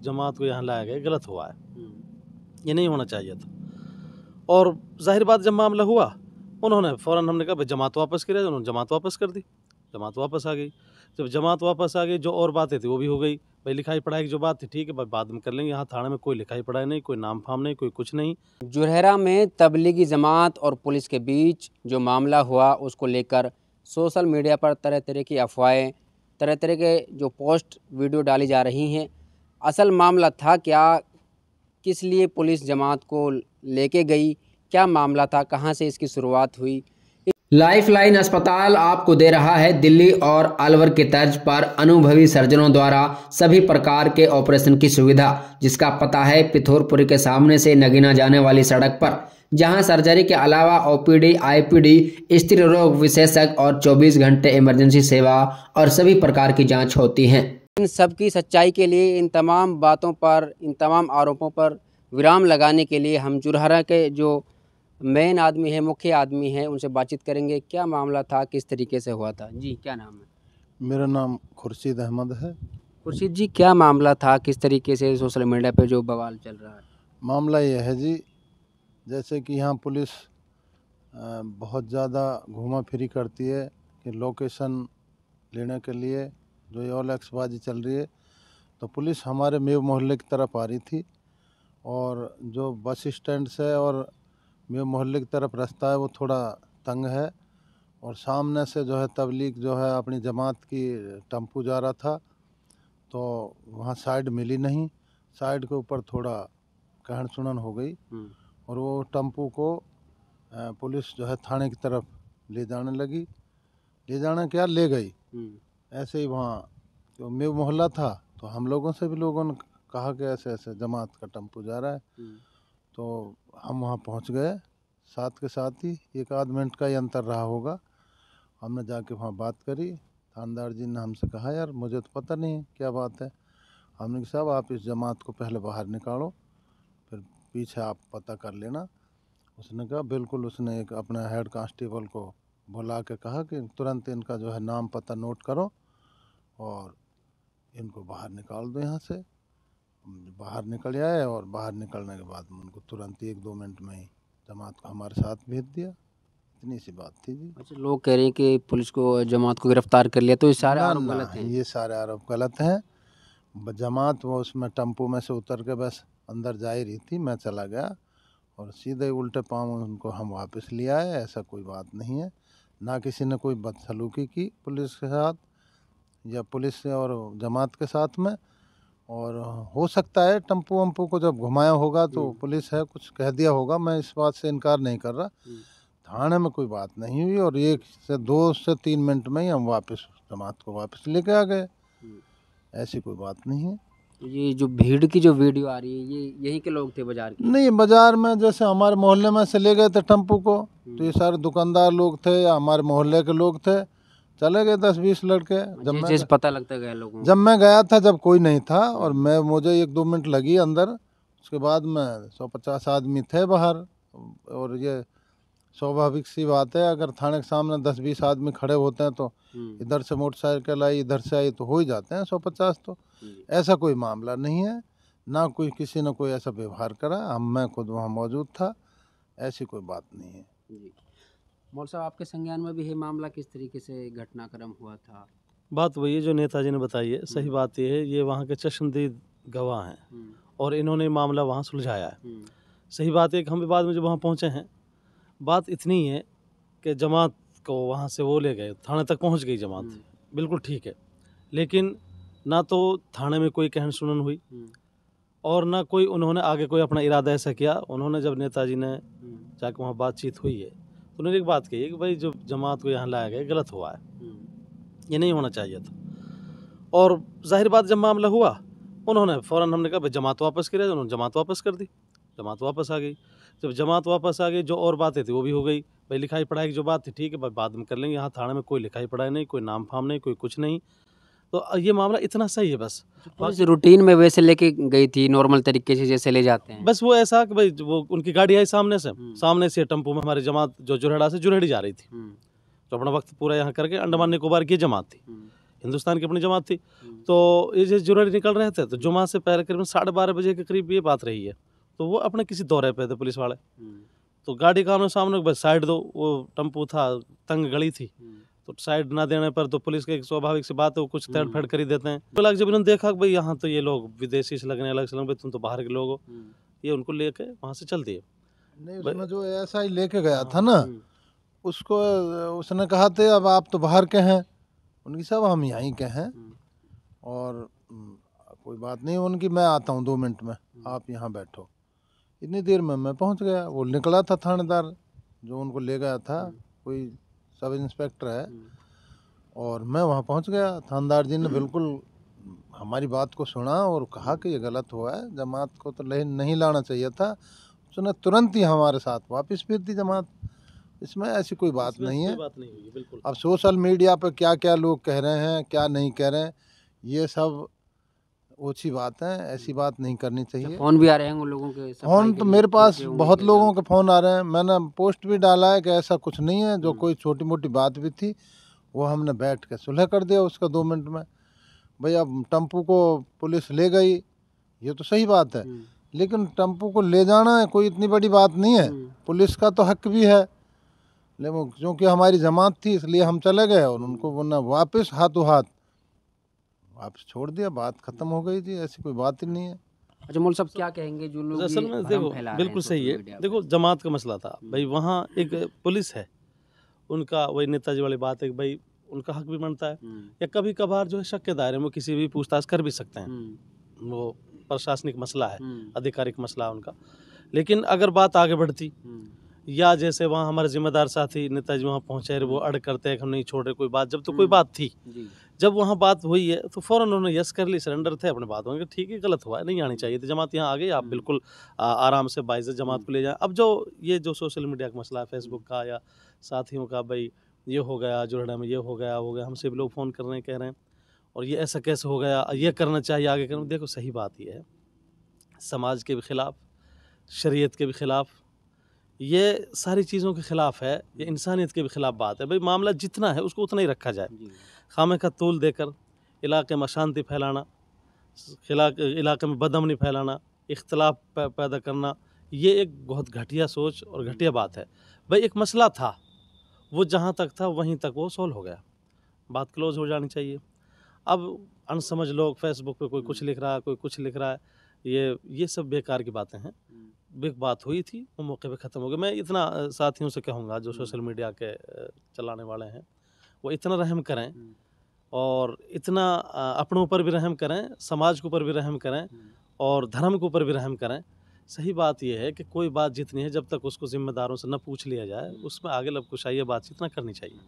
जमात को यहाँ लाया गया गलत हुआ है, ये नहीं होना चाहिए था। और जाहिर बात जब मामला हुआ उन्होंने फ़ौरन, हमने कहा भाई जमात वापस करें, उन्होंने जमात वापस कर दी, जमात वापस आ गई। जब जमात वापस आ गई, जो और बातें थी वो भी हो गई। भाई लिखाई पढ़ाई की जो बात थी ठीक है भाई बाद में कर लेंगे, यहाँ थाने में कोई लिखाई पढ़ाई नहीं, कोई नाम फाम नहीं, कोई कुछ नहीं। जुरहरा में तबलीगी जमात और पुलिस के बीच जो मामला हुआ उसको लेकर सोशल मीडिया पर तरह तरह की अफवाहें, तरह तरह के जो पोस्ट वीडियो डाली जा रही हैं। असल मामला था क्या, किस लिए पुलिस जमात को लेके गई, क्या मामला था, कहां से इसकी शुरुआत हुई। लाइफलाइन अस्पताल आपको दे रहा है दिल्ली और अलवर की तर्ज पर अनुभवी सर्जनों द्वारा सभी प्रकार के ऑपरेशन की सुविधा, जिसका पता है पिथौरपुरी के सामने से नगीना जाने वाली सड़क पर, जहां सर्जरी के अलावा ओपीडी, आईपीडी, स्त्री रोग विशेषज्ञ और 24 घंटे इमरजेंसी सेवा और सभी प्रकार की जांच होती हैं। इन सब की सच्चाई के लिए, इन तमाम बातों पर, इन तमाम आरोपों पर विराम लगाने के लिए हम जुरहरा के जो मेन आदमी है, मुख्य आदमी है, उनसे बातचीत करेंगे। क्या मामला था, किस तरीके से हुआ था। जी क्या नाम है? मेरा नाम खुर्शीद अहमद है। खुर्शीद जी, क्या मामला था, किस तरीके से सोशल मीडिया पे जो बवाल चल रहा है? मामला ये है जी, जैसे कि यहाँ पुलिस बहुत ज़्यादा घूमा फिरी करती है कि लोकेशन लेने के लिए, जो ये ओलैक्सबाजी चल रही है, तो पुलिस हमारे मेव मोहल्ले की तरफ आ रही थी और जो बस स्टैंड से और मेव मोहल्ले की तरफ रास्ता है वो थोड़ा तंग है और सामने से जो है तबलीग जो है अपनी जमात की टेम्पू जा रहा था, तो वहाँ साइड मिली नहीं, साइड के ऊपर थोड़ा कहन सुनन हो गई और वो टेम्पू को पुलिस जो है थाने की तरफ ले जाने लगी। ले जाने क्या, ले गई ऐसे ही। वहाँ तो मेव मोहल्ला था तो हम लोगों से भी लोगों ने कहा कि ऐसे ऐसे जमात का टेम्पू जा रहा है, तो हम वहाँ पहुँच गए। साथ के साथ ही 1 आध मिनट का ही अंतर रहा होगा, हमने जाके वहाँ बात करी। थानेदार जी ने हमसे कहा यार मुझे तो पता नहीं क्या बात है। हमने कहा साहब आप इस जमात को पहले बाहर निकालो, फिर पीछे आप पता कर लेना। उसने कहा बिल्कुल। उसने एक अपने हेड कांस्टेबल को बुला के कहा कि तुरंत इनका जो है नाम पता नोट करो और इनको बाहर निकाल दो यहाँ से। बाहर निकल आए और बाहर निकलने के बाद उनको तुरंत 1-2 मिनट में ही जमात को हमारे साथ भेज दिया। इतनी सी बात थी जी। अच्छा, लोग कह रहे हैं कि पुलिस को जमात को गिरफ्तार कर लिया, तो ये सारे आरोप गलत हैं? ये सारे आरोप गलत हैं। जमात वो उसमें टेम्पो में से उतर के बस अंदर जा ही रही थी, मैं चला गया और सीधे उल्टे पाँव उनको हम वापस ले आए। ऐसा कोई बात नहीं है, ना किसी ने कोई बदसलूकी की पुलिस के साथ या पुलिस से और जमात के साथ में। और हो सकता है टेम्पो वम्पो को जब घुमाया होगा तो पुलिस है कुछ कह दिया होगा, मैं इस बात से इनकार नहीं कर रहा। थाने में कोई बात नहीं हुई और 2 से 3 मिनट में ही हम वापस जमात को वापस लेके आ गए। ऐसी कोई बात नहीं है। ये जो भीड़ की जो वीडियो आ रही है, ये यहीं के लोग थे बाजार के? नहीं, बाजार में जैसे हमारे मोहल्ले में से ले गए थे टेम्पो को, तो ये सारे दुकानदार लोग थे या हमारे मोहल्ले के लोग थे, चले गए 10-20 लड़के। जब पता लगता गया लोगों को। जब मैं गया था जब कोई नहीं था और मुझे 1-2 मिनट लगी अंदर, उसके बाद में 150 आदमी थे बाहर। और ये स्वाभाविक सी बात है, अगर थाने के सामने 10-20 आदमी खड़े होते हैं तो इधर से मोटरसाइकिल आई इधर से आई तो हो ही जाते हैं 150। तो ऐसा कोई मामला नहीं है, ना कोई किसी ने कोई ऐसा व्यवहार करा। मैं खुद वहाँ मौजूद था, ऐसी कोई बात नहीं है। मौल साहब, आपके संज्ञान में भी ये मामला किस तरीके से घटनाक्रम हुआ था? बात वही है जो नेताजी ने बताई है, सही बात ये है, ये वहाँ के चश्मदीद गवाह हैं और इन्होंने मामला वहाँ सुलझाया है। सही बात है कि हम भी बाद में जब वहाँ पहुँचे हैं, बात इतनी है कि जमात को वहाँ से वो ले गए, थाने तक पहुँच गई जमात, बिल्कुल ठीक है, लेकिन ना तो थाने में कोई कहन सुनन हुई और ना कोई उन्होंने आगे कोई अपना इरादा ऐसा किया। उन्होंने जब नेताजी ने जाकर वहाँ बातचीत हुई है तो उन्होंने एक बात कही है कि भाई जो जमात को यहाँ लाया गया गलत हुआ है, ये नहीं होना चाहिए था। और जाहिर बात जब मामला हुआ उन्होंने फ़ौरन, हमने कहा भाई जमात वापस करें, उन्होंने जमात वापस कर दी, जमात वापस आ गई। जब जमात वापस आ गई, जो और बातें थी वो भी हो गई। भाई लिखाई पढ़ाई की जो बात थी ठीक है भाई बाद में कर लेंगे, यहाँ थाने में कोई लिखाई पढ़ाई नहीं, कोई नाम फाम नहीं, कोई कुछ नहीं। तो ये मामला इतना सही है बस। पुलिस रूटीन में वैसे लेके गई थी, नॉर्मल तरीके से जैसे ले जाते हैं, बस वो ऐसा कि भाई वो उनकी गाड़ी आई सामने से टेम्पो में हमारी जमात जो जुरहड़ा से जुरहड़ी जा रही थी, तो अपना वक्त पूरा यहाँ करके अंडमान निकोबार की जमात थी, हिंदुस्तान की अपनी जमात थी। तो ये जो जुर्रानी निकल रहे थे तो जुमा से पहले करीबन 12:30 बजे के करीब ये बात रही है। तो वो अपने किसी दौरे पे थे पुलिस वाले, तो गाड़ी का आमने सामने बस साइड दो, वो टेम्पू था, तंग गली थी, तो साइड ना देने पर तो पुलिस की एक स्वाभाविक सी बात है वो कुछ तैड़ फेड़ कर ही देते हैं। तो जब इन्होंने देखा कि भाई यहाँ तो ये लोग विदेशी से लगने अलग से लगे, तुम तो बाहर के लोग हो, ये उनको लेके वहाँ से चल दिए। नहीं, उसमें जो ऐसा ही लेके गया था ना, उसको उसने कहा थे अब आप तो बाहर के हैं, उनकी सब हम यहीं के हैं और कोई बात नहीं उनकी, मैं आता हूँ 2 मिनट में, आप यहाँ बैठो। इतनी देर में मैं पहुँच गया। वो निकला था थानेदार जो उनको ले गया था, कोई सब इंस्पेक्टर है, और मैं वहाँ पहुँच गया। थानेदार जी ने बिल्कुल हमारी बात को सुना और कहा कि ये गलत हुआ है, जमात को तो नहीं लाना चाहिए था। उसने तुरंत ही हमारे साथ वापस भेज दी जमात। इसमें ऐसी कोई बात नहीं है। बिल्कुल। अब सोशल मीडिया पर क्या क्या लोग कह रहे हैं, क्या नहीं कह रहे हैं, ये सब ओछी बात है, ऐसी बात नहीं करनी चाहिए। फ़ोन भी आ रहे हैं उन लोगों के? फ़ोन तो मेरे पास बहुत लोगों के फ़ोन आ रहे हैं। मैंने पोस्ट भी डाला है कि ऐसा कुछ नहीं है, जो कोई छोटी मोटी बात भी थी वो हमने बैठ के सुलह कर दिया उसका 2 मिनट में। भाई अब टेम्पू को पुलिस ले गई, ये तो सही बात है, लेकिन टेम्पू को ले जाना है कोई इतनी बड़ी बात नहीं है। पुलिस का तो हक भी है, लेकिन क्योंकि हमारी जमात थी इसलिए हम चले गए और उनको वरना वापस हाथों हाथ वापस छोड़ दिया, बात खत्म हो गई थी, ऐसी कोई बात ही नहीं है। अच्छा मौलवी साहब क्या कहेंगे जो लोग असल ये में भ्रम देखो फैला रहे बिल्कुल हैं सही सोशल है। मीडिया देखो पे? जमात का मसला था भाई, वहाँ एक पुलिस है, उनका वही नेताजी वाली बात है कि भाई उनका हक भी बनता है, या कभी कभार जो है शक के दायरे में किसी भी पूछताछ कर भी सकते हैं, वो प्रशासनिक मसला है, आधिकारिक मसला है उनका। लेकिन अगर बात आगे बढ़ती, या जैसे वहाँ हमारे जिम्मेदार साथी नेताजी वहाँ पहुँचे, वो अड़ करते हैं कि हम नहीं छोड़ रहे कोई बात, जब तो कोई बात थी, जब वहाँ बात हुई है तो फ़ौरन उन्होंने यस कर ली, सरेंडर थे अपने बात में कि ठीक है गलत हुआ है, नहीं आनी चाहिए थी जमात, यहाँ आ गई, आप बिल्कुल आराम से बाइज़्ज़त जमात को ले जाएं। अब जो ये जो सोशल मीडिया का मसला है, फेसबुक का या साथियों का, भाई ये हो गया जोड़े में, ये हो गया वो गया, हमसे भी लोग फ़ोन कर रहे हैं, कह रहे हैं और ये ऐसा कैसे हो गया, ये करना चाहिए आगे करना। देखो सही बात ये है, समाज के भी ख़िलाफ़, शरीयत के भी ख़िलाफ़, ये सारी चीज़ों के ख़िलाफ़ है, ये इंसानियत के भी ख़िलाफ़ बात है। भाई मामला जितना है उसको उतना ही रखा जाए, खामे का तूल देकर इलाके में अशांति फैलाना, इलाके में बदअमनी फैलाना, इख्तलाफ पैदा करना, ये एक बहुत घटिया सोच और घटिया बात है। भाई एक मसला था, वो जहाँ तक था वहीं तक वो सॉल्व हो गया, बात क्लोज़ हो जानी चाहिए। अब अनसमझ लोग फेसबुक पे कोई कुछ लिख रहा है, कोई कुछ लिख रहा है, ये सब बेकार की बातें हैं। एक बात हुई थी वो मौके पे ख़त्म हो गई। मैं इतना साथियों से कहूँगा जो सोशल मीडिया के चलाने वाले हैं, वो इतना रहम करें और इतना अपनों पर भी रहम करें, समाज के ऊपर भी रहम करें और धर्म के ऊपर भी रहम करें। सही बात यह है कि कोई बात जितनी है जब तक उसको ज़िम्मेदारों से न पूछ लिया जाए, उसमें आगे लबकुशाई बातचीत न करनी चाहिए।